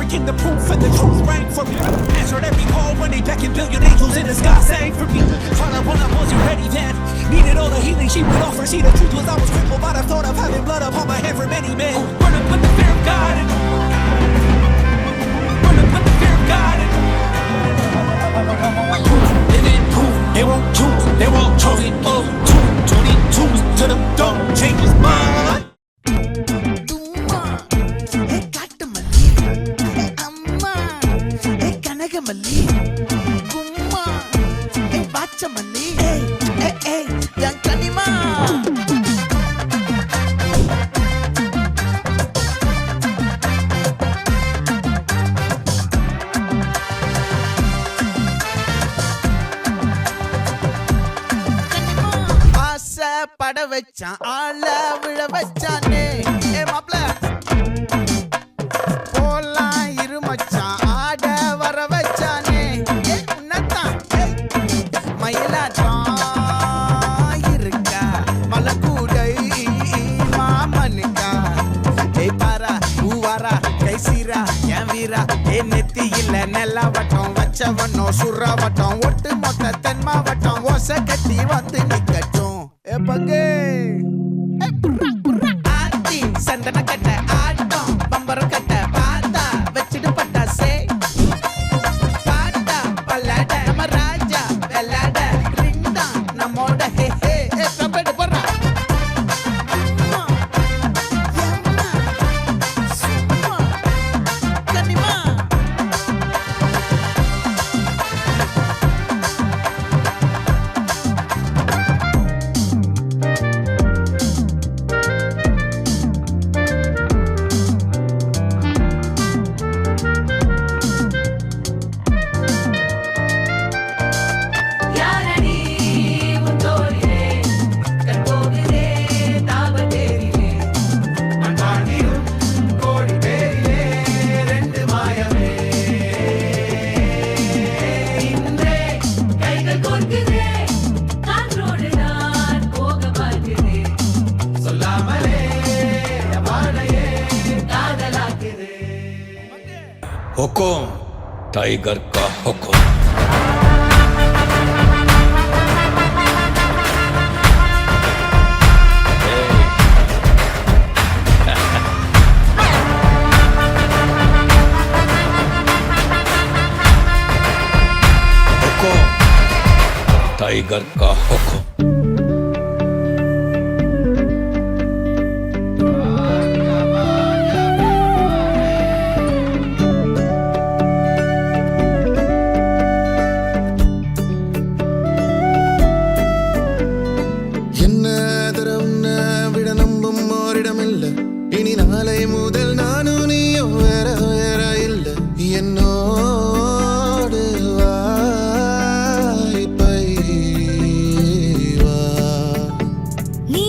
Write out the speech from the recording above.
arrogant, the proof and the truth rang for me. Answered every call when they beckoned, billion angels in the sky sang for me. Trying to run up, wasn't ready then. Needed all the healing she would offer. See, the truth was I was crippled by the thought of having blood upon my head for many men. Run up with the fear of God and run up with the fear of God and living proof. They won't choose, they won't chosen. 22 to the dog, change his mind. பட வச்சான் ஆள விழ வச்சானே மாப்ள போலாம் இரு மச்சான் ஆட வர வச்சானே உன்னதான் மயிலாட்டம் இருக்கா மலக்கூடை மாமனுக்கா பாரா பூவாரா கைசீரா என் வீரா நெத்தி இல்ல நெல்லா வட்டம் வச்சவனோ சுறா வட்டம் ஒட்டு மொத்த தென் மாவட்டம் ஓசை கட்டி வந்து நிக்கட்டும் பங்கே ஆத்தி சந்தன கட்ட ஆட்டம் பம்பரம் கட்ட பாத்தா வச்சிடு பட்டாசே பாட்டா பல்லாட நம்ம ராஜா வெள்ளாட ரிங் தான் நம்மோட ஹே ஹே கபடி போறா கனிமா हुकुम टाइगर का हुकुम। हुकुम टाइगर का हुकुम। இனி நாளை முதல் நானும் நீயும் வேற வேற இல்ல என்னோடு வாய்ப்பை வா நீ